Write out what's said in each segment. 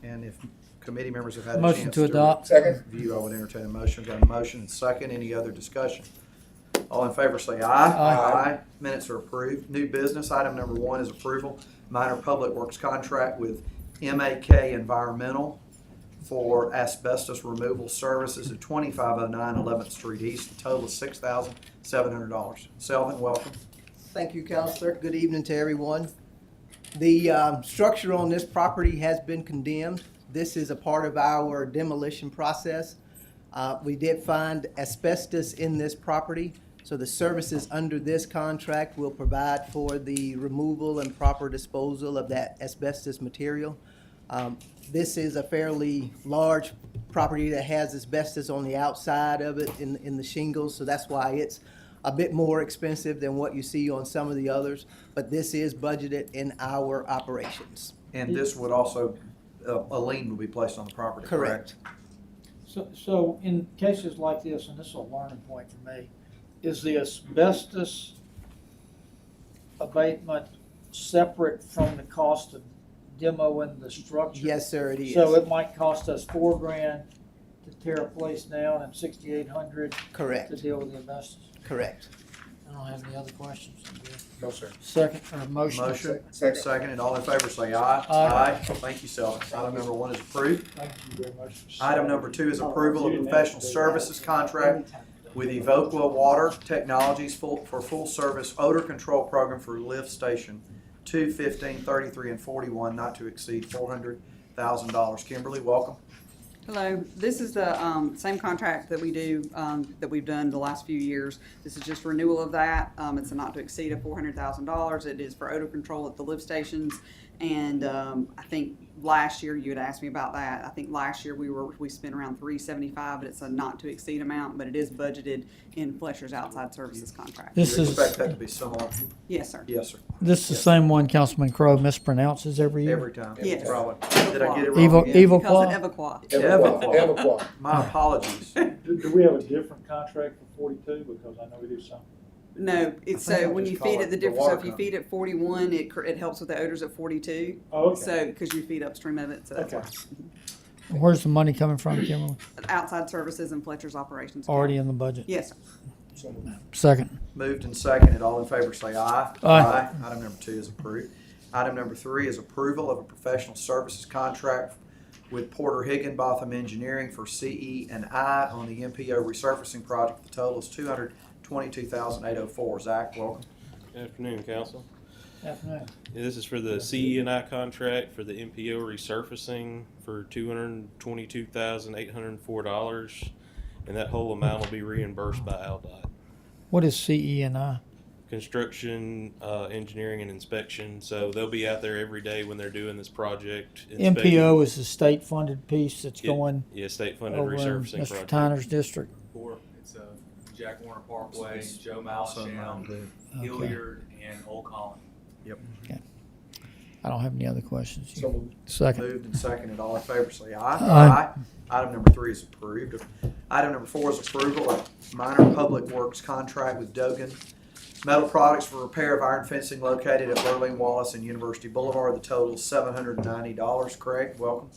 And if committee members have had a Motion chance to adopt. Second. review, I would entertain a motion. Got a motion and second. Any other discussion? All in favor say aye. Aye. Minutes are approved. New business, item number 1 is approval, minor public works contract with MAK Environmental for asbestos removal services at 2509 11th Street East. The total is $6,700. Selvin, welcome. Thank you, Counselor. Good evening to everyone. The structure on this property has been condemned. This is a part of our demolition process. We did find asbestos in this property, so the services under this contract will provide for the removal and proper disposal of that asbestos material. This is a fairly large property that has asbestos on the outside of it in the shingles, so that's why it's a bit more expensive than what you see on some of the others, but this is budgeted in our operations. And this would also, a lien will be placed on the property, correct? So in cases like this, and this is a learning point for me, is the asbestos abatement separate from the cost of demoing the structure? Yes, sir, it is. So it might cost us $4,000 to tear a place down and $6,800 Correct, to deal with the asbestos? correct. I don't have any other questions. No, sir. Second, or motion? Motion, Second. second, and all in favor say aye. Aye. Thank you, Selvin. Item number 1 is approved. Thank you very much. Item number 2 is approval of professional services contract with Evoqua Water Technologies for full service odor control program for lift station 2, 15, 33, and 41, not to exceed $400,000. Kimberly, welcome. Hello, this is the same contract that we do, that we've done the last few years. This is just renewal of that. It's a not to exceed of $400,000. It is for odor control at the lift stations. And I think last year, you had asked me about that. I think last year we spent around $375, but it's a not to exceed amount, but it is budgeted in Fletcher's outside services contract. Do This you is, expect that to be similar? Yes, sir. Yes, sir. this is the same one Councilman Crowe mispronounces every year? Every time. Yes. Probably. Did I get it wrong? Evil, again? evil Because claw? of Evoqua. Evoqua. My apologies. Do we have a different contract for 42? Because I know we do some. No, it's I think so I'll when just you call feed it it, the the difference, so water if you feed it 41, it helps with the odors at 42. Oh, okay. So, because you feed upstream of it, so that's Okay. why. Where's the money coming from, Kimberly? Outside services and Fletcher's operations. Already in the budget? Yes, sir. Second. Moved and seconded. All in favor say aye. Aye. Item number 2 is approved. Item number 3 is approval of a professional services contract with Porter Higginbotham Engineering for CE&I on the MPO resurfacing project. The total is $222,804. Zach, welcome. Good afternoon, Council. Afternoon. Yeah, this is for the CE&I contract for the MPO resurfacing for $222,804, and that whole amount will be reimbursed by ALDOT. What is CE&I? Construction, engineering, and inspection. So they'll be out there every day when they're doing this project. MPO is the state-funded piece that's going state-funded over in resurfacing Mr. project. Tyner's district. It's Jack Warner Parkway, Joe Malisham, Okay. Hilliard, and Old Colony. I don't have any other questions. So moved. Second. Moved and seconded. All in favor say aye. Aye. Item number 3 is approved. Item number 4 is approval of minor public works contract with Dogan Metal Products for repair of iron fencing located at Lurleen Wallace and University Boulevard. The total is $790. Craig, welcome.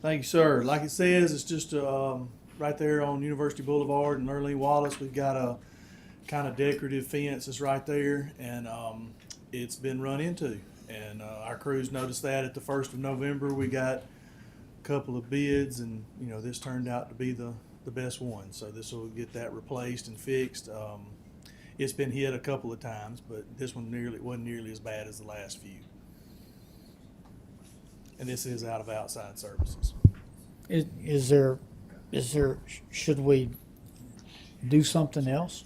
Thank you, sir. Like it says, it's just right there on University Boulevard and Lurleen Wallace. We've got a kind of decorative fence that's right there, and it's been run into. And our crews noticed that at the 1st of November. We got a couple of bids, and this turned out to be the best one. So this will get that replaced and fixed. It's been hit a couple of times, but this one wasn't nearly as bad as the last few. And this is out of outside services. Is there, should we do something else?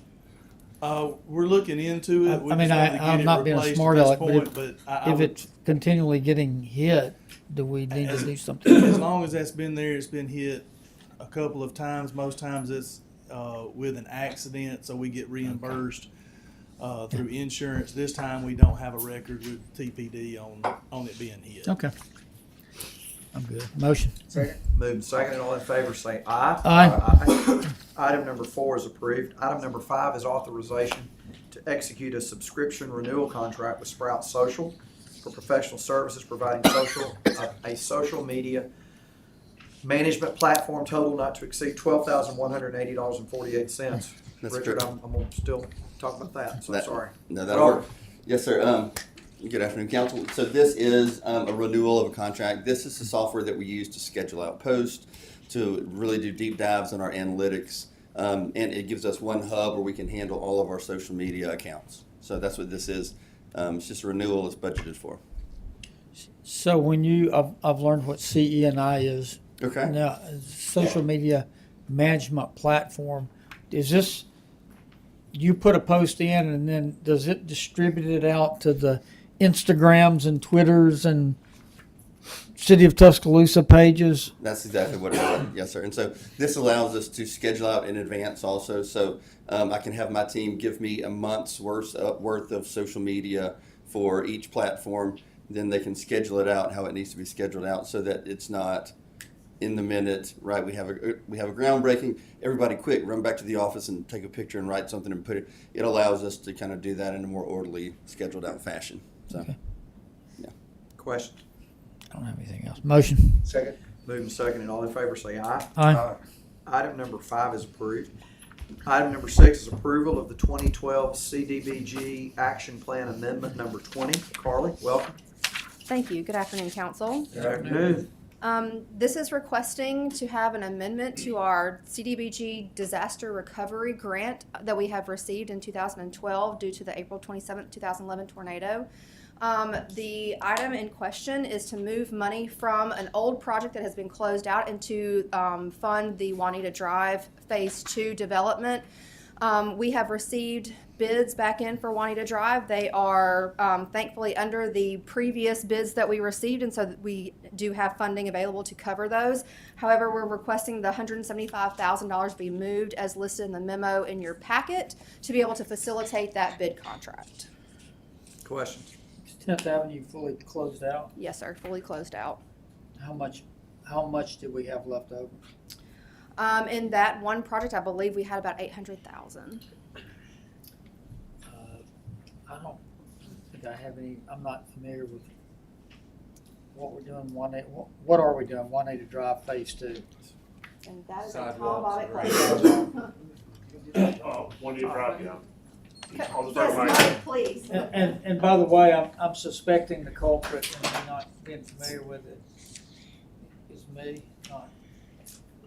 We're looking into it. We just wanted to get I'm it not being a replaced smart at aleck, this but point, I if would- it's continually getting hit, do we need to do something? as long as that's been there, it's been hit a couple of times. Most times it's with an accident, so we get reimbursed through insurance. This time we don't have a record with TPD on it being hit. Okay. I'm good. Motion. Second. Moved and seconded. All in favor say aye. Aye. Item number 4 is approved. Item number 5 is authorization to execute a subscription renewal contract with Sprout Social for professional services providing a social media management platform total not to exceed $12,180.48. That's Richard, correct. I'm gonna still talk about that, so I'm sorry. No, that'll work. Yes, sir. Good afternoon, council. So this is a renewal of a contract. This is the software that we use to schedule out posts, to really do deep dives on our analytics, and it gives us one hub where we can handle all of our social media accounts. So that's what this is. It's just a renewal. It's budgeted for. So when I've learned what CE&I is. Okay. Now, social media management platform, is this, you put a post in and then does it distribute it out to the Instagrams and Twitters and City of Tuscaloosa pages? That's exactly what it is. Yes, sir. And so this allows us to schedule out in advance also. So I can have my team give me a month's worth of social media for each platform. Then they can schedule it out how it needs to be scheduled out so that it's not in the minute, right? We have a groundbreaking. Everybody quick, run back to the office and take a picture and write something and put it. It allows us to kind of do that in a more orderly, scheduled out fashion. So, Okay. yeah. Question? I don't have anything else. Motion. Second. Moving second, and all in favor say aye. Aye. Item number 5 is approved. Item number 6 is approval of the 2012 CDBG Action Plan Amendment number 20. Carly, welcome. Thank you. Good afternoon, council. Good afternoon. This is requesting to have an amendment to our CDBG disaster recovery grant that we have received in 2012 due to the April 27th, 2011 tornado. The item in question is to move money from an old project that has been closed out and to fund the Juanita Drive Phase 2 development. We have received bids back in for Juanita Drive. They are thankfully under the previous bids that we received, and so we do have funding available to cover those. However, we're requesting the $175,000 be moved as listed in the memo in your packet to be able to facilitate that bid contract. Questions? Is 10th Avenue fully closed out? Yes, sir, fully closed out. How much do we have left over? In that one project, I believe we had about 800,000. I don't think I have any, I'm not familiar with what we're doing, what are we doing, Juanita Drive Phase 2? And that is a Sidewalks, Bobbitt right. question. Oh, one year drive, yeah. I'll just Yes, start Mike, please. And by the way, I'm suspecting the culprit, and me not being familiar with it, is me, not.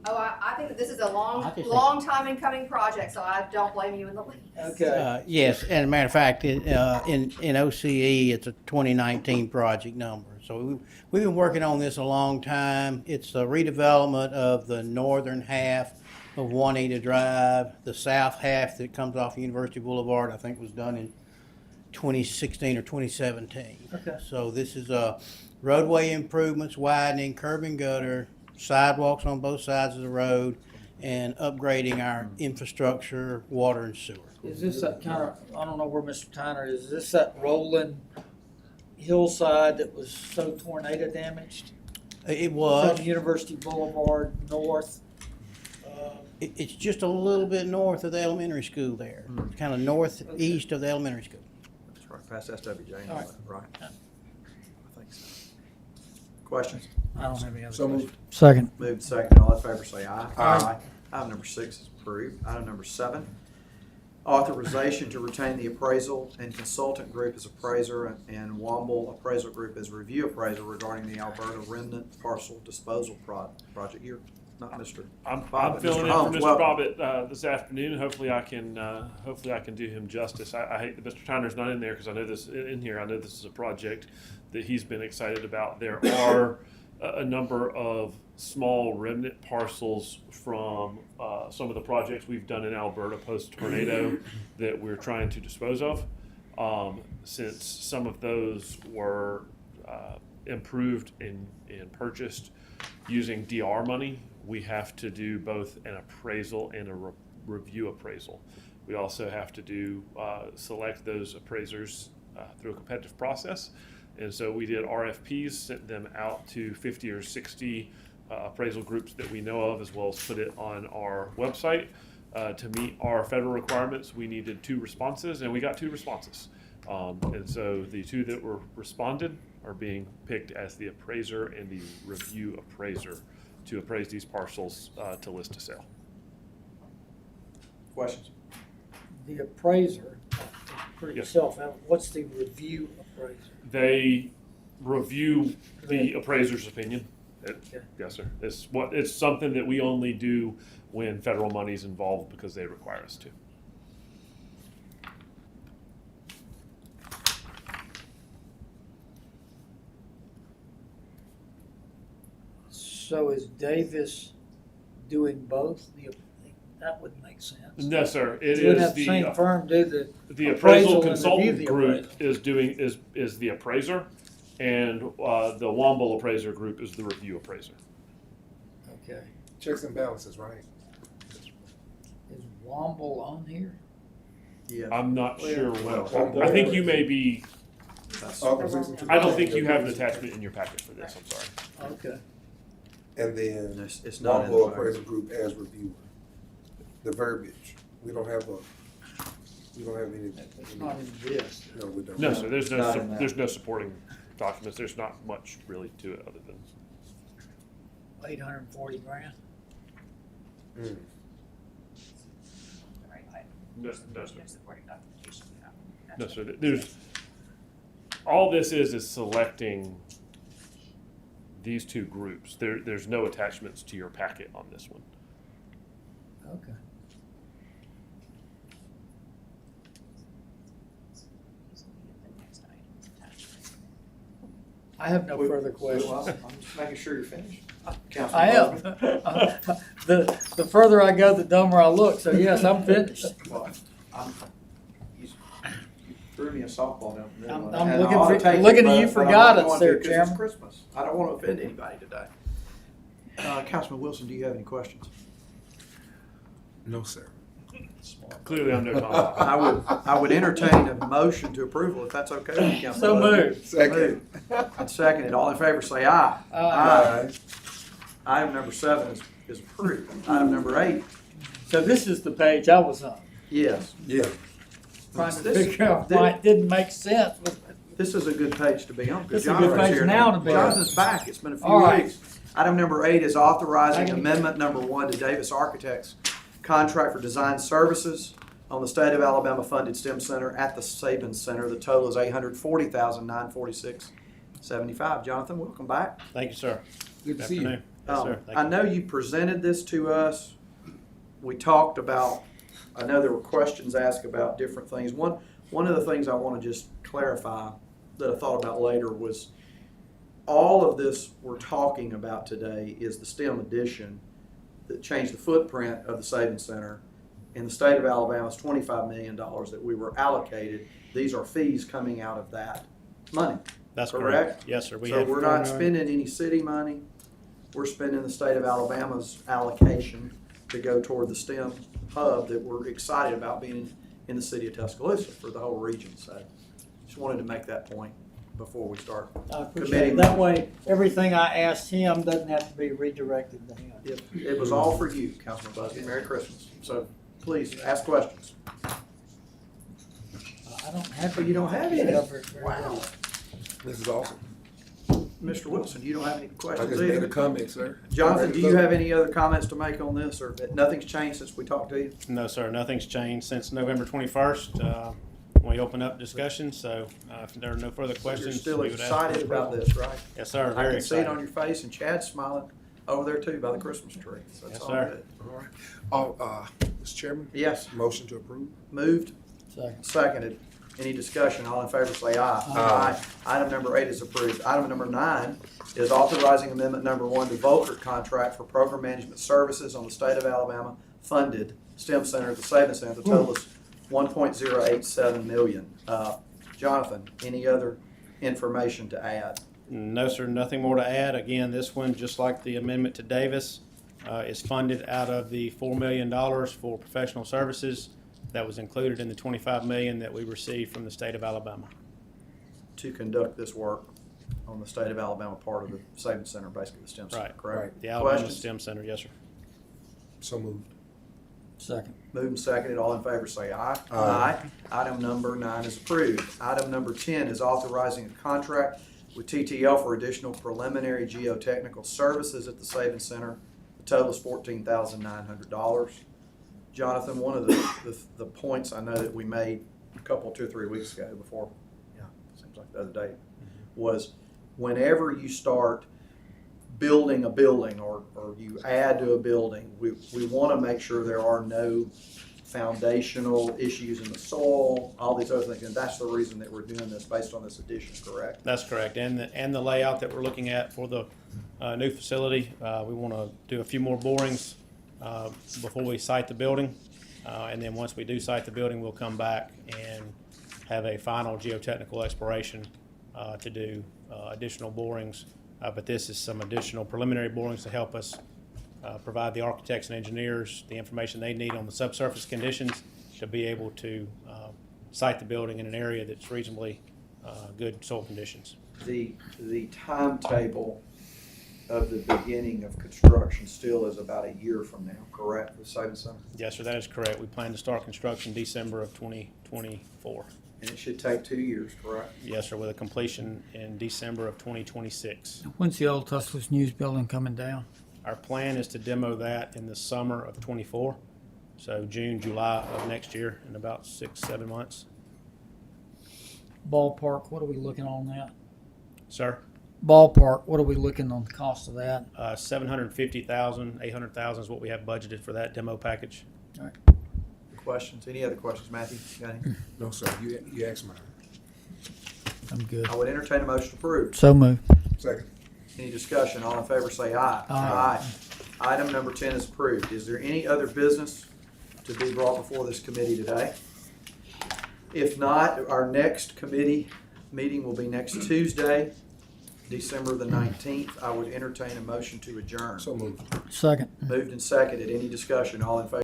Oh, I think that this is a long I just think- time in coming project, so I don't blame you in the least. Okay. Yes, and a matter of fact, in OCE, it's a 2019 project number. So we've been working on this a long time. It's a redevelopment of the northern half of Juanita Drive. The south half that comes off University Boulevard, I think, was done in 2016 or 2017. Okay. So this is roadway improvements, widening, curb and gutter, sidewalks on both sides of the road, and upgrading our infrastructure, water and sewer. Is this that kind of, I don't know where Mr. Tyner is this that rolling hillside that was so tornado damaged? It was. From University Boulevard north? It's just a little bit north of the elementary school there, kind of northeast of the elementary school. That's right, past SWJ, All right. right? I think so. Questions? I don't have any other So questions. moved. Second. Moved second, all in favor say aye. Aye. Item number 6 is approved. Item number 7, authorization to retain the appraisal and consultant group as appraiser and Womble Appraisal Group as review appraiser regarding the Alberta remnant parcel disposal project. You're not Mr. I'm Bobbitt, filling Mr. in Holmes, for Mr. welcome. Bobbitt this afternoon. Hopefully I can do him justice. I hate that Mr. Tyner's not in there because I know this in here. I know this is a project that he's been excited about. There are a number of small remnant parcels from some of the projects we've done in Alberta post-tornado that we're trying to dispose of. Since some of those were improved and purchased using DR money, we have to do both an appraisal and a review appraisal. We also have to do select those appraisers through a competitive process. And so we did RFPs, sent them out to 50 or 60 appraisal groups that we know of, as well as put it on our website. To meet our federal requirements, we needed 2 responses, and we got 2 responses. And so the 2 that were responded are being picked as the appraiser and the review appraiser to appraise these parcels to list to sale. Questions? The appraiser, pretty Yes. self-evident. What's the review appraiser? They review the appraiser's opinion. Okay. Yes, sir. It's something that we only do when federal money's involved because they require us to. So is Davis doing both? That wouldn't make sense. No, sir. It You would is have the same firm do the appraisal appraisal and consultant review the group appraisal. is the appraiser, and the Womble appraiser group is the review appraiser. Okay. Checks and balances, right? Is Womble on here? Yeah. I'm not sure. Well, I think you may be. Authorization to- I don't think you have an attachment in your packet for this. I'm sorry. Okay. And then It's not in the Wamble file. appraisal group as reviewer. The verbiage, we don't have any. It's not in this. No, we don't. No, sir. There's Not in that. there's no supporting documents. There's not much really to it other than. 840 grand? Mm. No, sir. No, sir. There's all this is selecting these two groups. There's no attachments to your packet on this one. Okay. I have no further questions. I'm just making sure you're finished. I am. The further I go, the dumber I look, so yes, I'm finished. You threw me a softball down the middle. I'm And I looking ought to for- take it, looking to but- you for but I'm not guidance going to there, 'cause Chairman. It's Christmas. I don't want to offend anybody today. Councilman Wilson, do you have any questions? No, sir. Clearly, I'm no Tom. I would entertain a motion to approval if that's okay with you, Councilman. So moved. Second. And seconded. All in favor, say aye. Aye. Item number 7 is approved. Item number 8, So this is the page I was on, yes. Yeah. trying to This- figure out why it didn't make sense. This is a good page to be on. This is a Jonathan's good page here now to be on. Jonathan's back. It's been a few All right. weeks. Item number 8 is authorizing Thank you. amendment number 1 to Davis Architects contract for design services on the state of Alabama funded STEM center at the Saban Center. The total is $840,946.75. Jonathan, welcome back. Thank you, sir. Good to see you. Afternoon. Yes, sir. Thank I you. know you presented this to us. We talked about, I know there were questions asked about different things. One of the things I want to just clarify that I thought about later was all of this we're talking about today is the STEM addition that changed the footprint of the Saban Center. In the state of Alabama, it's $25 million that we were allocated. These are fees coming out of that money. That's correct? correct. Yes, sir. We So had we're $4 not million. spending any city money. We're spending the state of Alabama's allocation to go toward the STEM hub that we're excited about being in the city of Tuscaloosa for the whole region. So just wanted to make that point before we start. I appreciate Committee it. That way, everything I asked him doesn't have to be redirected to him. It was all for you, Councilman Busby. Merry Christmas. So please ask questions. I don't have. Oh, you don't have any? Wow. This is awesome. Mr. Wilson, you don't have any I questions just made a either? comment, sir. Jonathan, do you have any other comments to make on this, or nothing's changed since we talked to you? No, sir. Nothing's changed since November 21st. We opened up discussion, so if there are no further You're questions, still we would ask excited for about approval. this, right? Yes, sir. I Very can see it excited. on your face, and Chad's smiling over there too by the Christmas tree. So it's Yes, all sir. good. All right. Mr. Chairman, Yes, motion to approve. moved, Second. seconded. Any discussion? All in favor say aye. Aye. Item number 8 is approved. Item number 9 is authorizing amendment number 1 to Volker contract for program management services on the state of Alabama funded STEM center at the Saban Center. The total is $1.087 million. Jonathan, any other information to add? No, sir. Nothing more to add. Again, this one, just like the amendment to Davis, is funded out of the $4 million for professional services that was included in the $25 million that we received from the state of Alabama. To conduct this work on the state of Alabama part of the Saban Center, basically the STEM Center, Right. correct? The Alabama Questions? STEM Center, yes, sir. So moved. Second. Moved and seconded, all in favor say aye. Aye. Item number 9 is approved. Item number 10 is authorizing a contract with TTL for additional preliminary geotechnical services at the Savings Center. The total is $14,900. Jonathan, one of the points I know that we made a couple, 2 or 3 weeks ago before, seems like the other day, was whenever you start building a building or you add to a building, we want to make sure there are no foundational issues in the soil, all these other things, and that's the reason that we're doing this based on this addition, correct? That's correct, and the layout that we're looking at for the new facility, we want to do a few more borings before we site the building, and then once we do site the building, we'll come back and have a final geotechnical exploration to do additional borings. But this is some additional preliminary borings to help us provide the architects and engineers the information they need on the subsurface conditions to be able to site the building in an area that's reasonably good soil conditions. The timetable of the beginning of construction still is about a year from now, correct, for the Savings Center? Yes, sir, that is correct. We plan to start construction December of 2024. And it should take 2 years, correct? Yes, sir, with a completion in December of 2026. When's the old Tuscaloosa News building coming down? Our plan is to demo that in the summer of '24, so June, July of next year, in about 6-7 months. Ballpark, what are we looking on that? Sir, Ballpark, what are we looking on the cost of that? 750,000, 800,000 is what we have budgeted for that demo package. Questions? Any other questions, Matthew? Got any? No, sir, you asked mine. I'm good. I would entertain a motion to approve. So moved. Second. Any discussion? All in favor say aye. Aye. Item number 10 is approved. Is there any other business to be brought before this committee today? If not, our next committee meeting will be next Tuesday, December the 19th. I would entertain a motion to adjourn. So moved. Second. Moved and seconded. Any discussion? All in favor